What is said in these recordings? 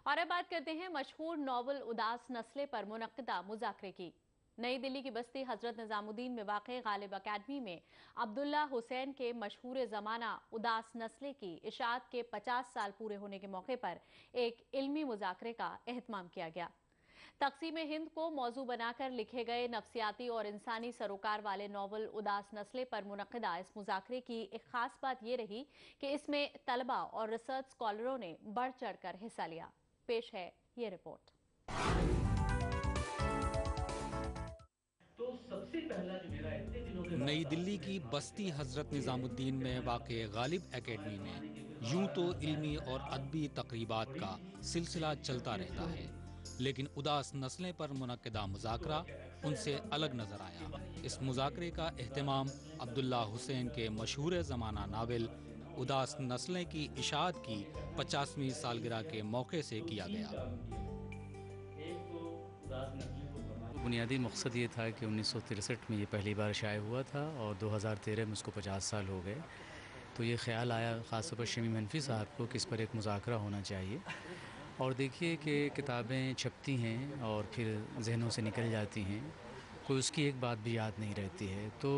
और अब बात करते हैं मशहूर नॉवल उदास नस्ले पर मुनक्किदा मुज़ाकरे की। नई दिल्ली की बस्ती हजरत निजामुद्दीन में वाक़ गालिब अकेडमी में अब्दुल्ला हुसैन के मशहूर ज़माना उदास नस्ले की इशाअत के 50 साल पूरे होने के मौके पर एक इल्मी मुज़ाकरे का एहतमाम किया गया। तक़सीम हिंद को मौजू बनाकर लिखे गए नफ्सियाती और इंसानी सरोकार वाले नॉवल उदास नस्ले पर मुनक्किदा इस मुज़ाकरे की एक खास बात यह रही कि इसमें तलबा और रिसर्च स्कॉलरों ने बढ़ चढ़कर हिस्सा लिया। पेश है ये रिपोर्ट। तो सबसे पहला जो मेरा इतने दिनों के नई दिल्ली की बस्ती हजरत निजामुद्दीन में वाक़े गालिब एकेडमी में यूं तो इल्मी और अदबी तकरीबात का सिलसिला चलता रहता है, लेकिन उदास नस्लें पर मुनक्किदा मुज़ाकरा उनसे अलग नजर आया। इस मुज़ाकरे का एहतमाम अब्दुल्ला हुसैन के मशहूर ज़माना नावल उदास नस्लें की इशाअत की 50वीं सालगिरह के मौके से किया गया। बुनियादी मकसद ये था कि 1963 में ये पहली बार शाये हुआ था और 2013 में उसको 50 साल हो गए। तो ये ख्याल आया ख़ासतौर पर शमी मनफ़ी साहब को कि इस पर एक मुज़ाकरा होना चाहिए। और देखिए कि किताबें छपती हैं और फिर जहनों से निकल जाती हैं, कोई उसकी एक बात भी याद नहीं रहती है। तो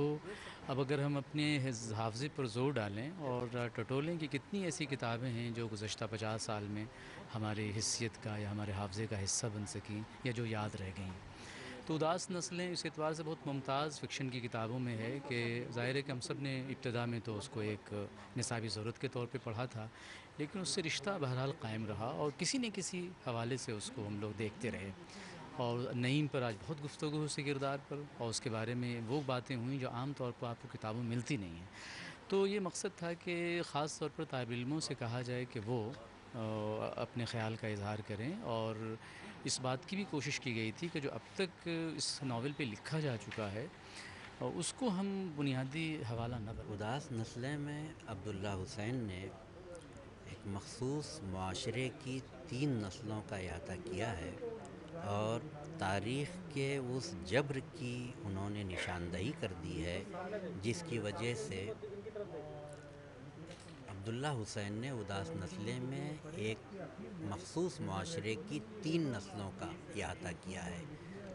अब अगर हम अपने हाफ़ज़े पर ज़ोर डालें और टटोलें कि कितनी ऐसी किताबें हैं जो गुज़श्ता 50 साल में हमारी हिस्सियत का या हमारे हाफ़ज़े का हिस्सा बन सकीं या जो याद रह गईं। तो उदास नस्लें इस एतबार से बहुत मुमताज़ फ़िक्शन की किताबों में है कि ज़ाहिर है कि हम सब ने इब्तिदा में तो उसको एक निसाबी ज़रूरत के तौर पे पढ़ा था, लेकिन उससे रिश्ता बहरहाल कायम रहा और किसी न किसी हवाले से उसको हम लोग देखते रहे। और नईम पर आज बहुत गुफ्तगू हुई उसके किरदार पर और उसके बारे में वो बातें हुई जो आम तौर पर आपको किताबों में मिलती नहीं हैं। तो ये मकसद था कि ख़ास तौर पर तालिब इल्मों से कहा जाए कि वो अपने ख़्याल का इज़हार करें। और इस बात की भी कोशिश की गई थी कि जो अब तक इस नावल पे लिखा जा चुका है उसको हम बुनियादी हवाला न बनाएं। उदास नस्लें में अब्दुल्ला हुसैन ने एक मख़सूस मुआशरे की 3 नस्लों का अहाता किया है और तारीख़ के उस जबर की उन्होंने निशानदही कर दी है जिसकी वजह से अब्दुल्ला हुसैन ने उदास नस्लें में एक मख़सूस मुआशरे की 3 नस्लों का अहाता किया है।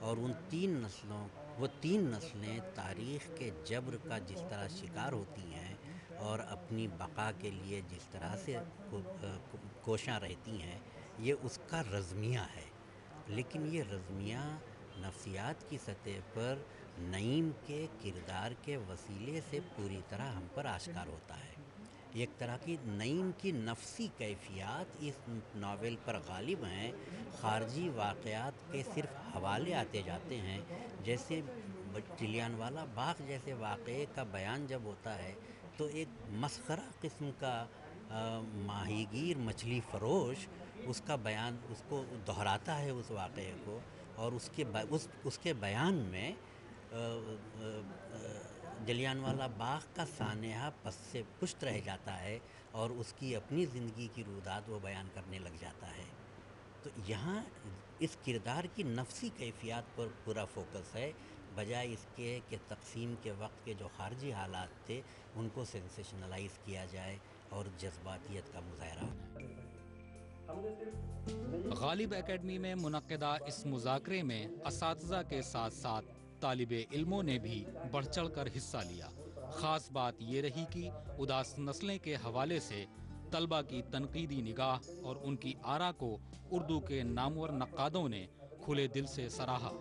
और उन 3 नस्लें तारीख़ के जबर का जिस तरह शिकार होती हैं और अपनी बक़ा के लिए जिस तरह से कोशां रहती हैं, ये उसका रज़मिया है। लेकिन ये रज़मिया नफ्सियात की सतह पर नईम के किरदार के वसीले से पूरी तरह हम पर आश्कार होता है। एक तरह की नईम की नफसी कैफियत इस नावल पर गालिब हैं। ख़ारजी वाक़यात के सिर्फ़ हवाले आते जाते हैं, जैसे जलियांवाला बाग जैसे वाक़े का बयान जब होता है तो एक मस्खरा किस्म का माहीगीर मछली फ़रोश उसका बयान उसको दोहराता है उस वाक़े को, और उसके बयान में जलियांवाला बाग का सानेहा पस से पुष्ट रह जाता है और उसकी अपनी ज़िंदगी की रुदात वो बयान करने लग जाता है। तो यहाँ इस किरदार की नफसी कैफियत पर पूरा फोकस है, बजाय इसके कि तक़सीम के वक्त के जो ख़ारजी हालात थे उनको सेंसेशनलाइज़ किया जाए और जज्बातियत का मुज़ाहरा हो। गालिब एकेडमी में मुनक्किदा इस मुज़ाकरे में असातिज़ा के साथ साथ तालिबे इल्मों ने भी बढ़ चढ़ कर हिस्सा लिया। ख़ास बात ये रही कि उदास नस्लें के हवाले से तलबा की तनकीदी निगाह और उनकी आरा को उर्दू के नामवर नक्कादों ने खुले दिल से सराहा।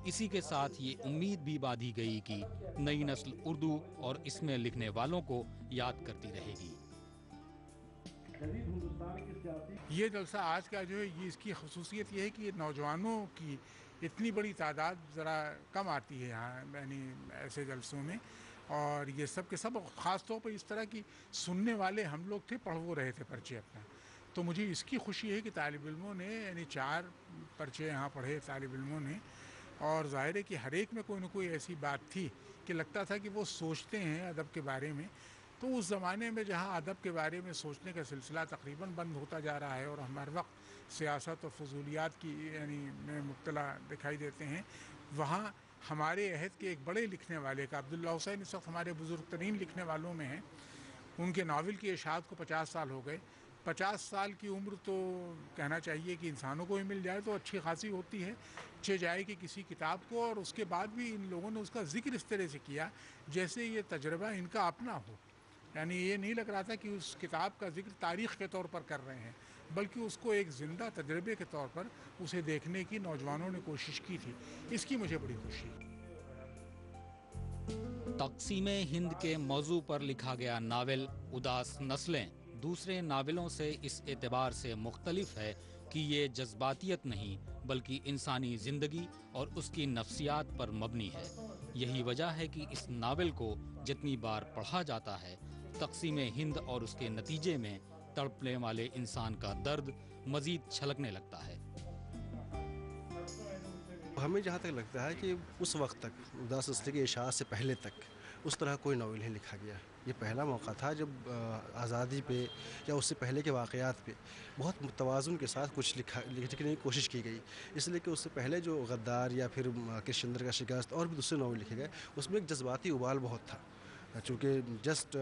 इसी के साथ ये उम्मीद भी बांधी गई कि नई नस्ल उर्दू और इसमें लिखने वालों को याद करती रहेगी। ये जलसा आज का जो है ये इसकी खसूसियत ये है कि नौजवानों की इतनी बड़ी तादाद ज़रा कम आती है यहाँ, यानी ऐसे जलसों में। और ये सब के सब ख़ास तौर पर इस तरह की सुनने वाले हम लोग थे, पढ़ वो रहे थे पर्चे अपना। तो मुझे इसकी खुशी है कि तालिब इल्मों ने यानी 4 पर्चे यहाँ पढ़े तालिब इल्मों ने, और ज़ाहिर है कि हर एक में कोई न कोई ऐसी बात थी कि लगता था कि वो सोचते हैं अदब के बारे में। तो उस ज़माने में जहाँ अदब के बारे में सोचने का सिलसिला तकरीबन बंद होता जा रहा है और हम हर वक्त सियासत और फजूलियात की यानी में मुब्तला दिखाई देते हैं, वहाँ हमारे अहद के एक बड़े लिखने वाले का अब्दुल्ला हुसैन इस वक्त हमारे बुज़ुर्ग तरीन लिखने वालों में हैं। उनके नावल की इशाअत को 50 साल हो गए। 50 साल की उम्र तो कहना चाहिए कि इंसानों को भी मिल जाए तो अच्छी खासी होती है, छे जाए कि किसी किताब को, और उसके बाद भी इन लोगों ने उसका जिक्र इस तरह से किया जैसे ये तजर्बा इनका अपना हो। यानी ये नहीं लग रहा था कि उस किताब का जिक्र तारीख़ के तौर पर कर रहे हैं, बल्कि उसको एक ज़िंदा तजर्बे के तौर पर उसे देखने की नौजवानों ने कोशिश की थी। इसकी मुझे बड़ी खुशी है। तक़सीमे हिंद के मौजू पर लिखा गया नावल उदास नस्लें दूसरे नावलों से इस एतबार से मुख्तलिफ है कि ये जज्बातियत नहीं बल्कि इंसानी ज़िंदगी और उसकी नफ्सियात पर मबनी है। यही वजह है कि इस नावल को जितनी बार पढ़ा जाता है, तक़सीमे हिंद और उसके नतीजे में तड़पने वाले इंसान का दर्द मज़ीद छलकने लगता है। हमें जहाँ तक लगता है कि उस वक्त तक उदास नस्लें के इशाअत से पहले तक उस तरह कोई नावल नहीं लिखा गया। ये पहला मौका था जब आज़ादी पे या उससे पहले के वाक़यात पे बहुत तवाज़ुन के साथ कुछ लिखने की कोशिश की गई। इसलिए कि उससे पहले जो गद्दार या फिर कृष्णचंद्र का शिकस्त और भी दूसरे नावल लिखे गए, उसमें एक जज्बाती उबाल बहुत था। चूँकि जस्ट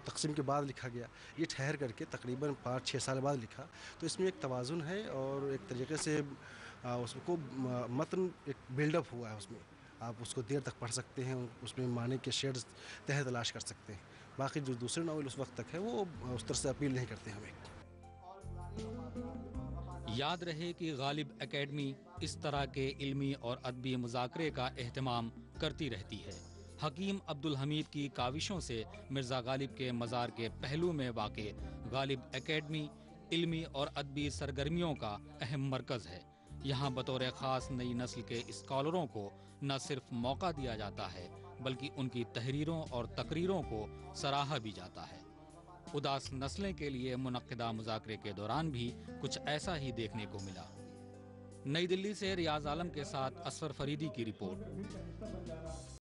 तक़सीम के बाद लिखा गया, ये ठहर करके तकरीबन 5-6 साल बाद लिखा, तो इसमें एक तवाज़ुन है और एक तरीके से उसको मतन एक बिल्डअप हुआ है। उसमें आप उसको देर तक पढ़ सकते हैं, उसमें माने के शेड्स तह तलाश कर सकते हैं। बाकी जो दूसरे नावल उस वक्त तक है वो उस तरह से अपील नहीं करते हमें। याद रहे कि गालिब एकेडमी इस तरह के इल्मी और अदबी मुज़ाकरे का एहतमाम करती रहती है। हकीम अब्दुल हमीद की काविशों से मिर्ज़ा गालिब के मज़ार के पहलू में वाक़े गालिब एकेडमी इल्मी और अदबी सरगर्मियों का अहम मरकज़ है। यहाँ बतौर ख़ास नई नस्ल के स्कॉलरों को न सिर्फ मौका दिया जाता है बल्कि उनकी तहरीरों और तकरीरों को सराहा भी जाता है। उदास नस्लें के लिए मुनक्किदा मुज़ाकरे के दौरान भी कुछ ऐसा ही देखने को मिला। नई दिल्ली से रियाज आलम के साथ असफर फरीदी की रिपोर्ट।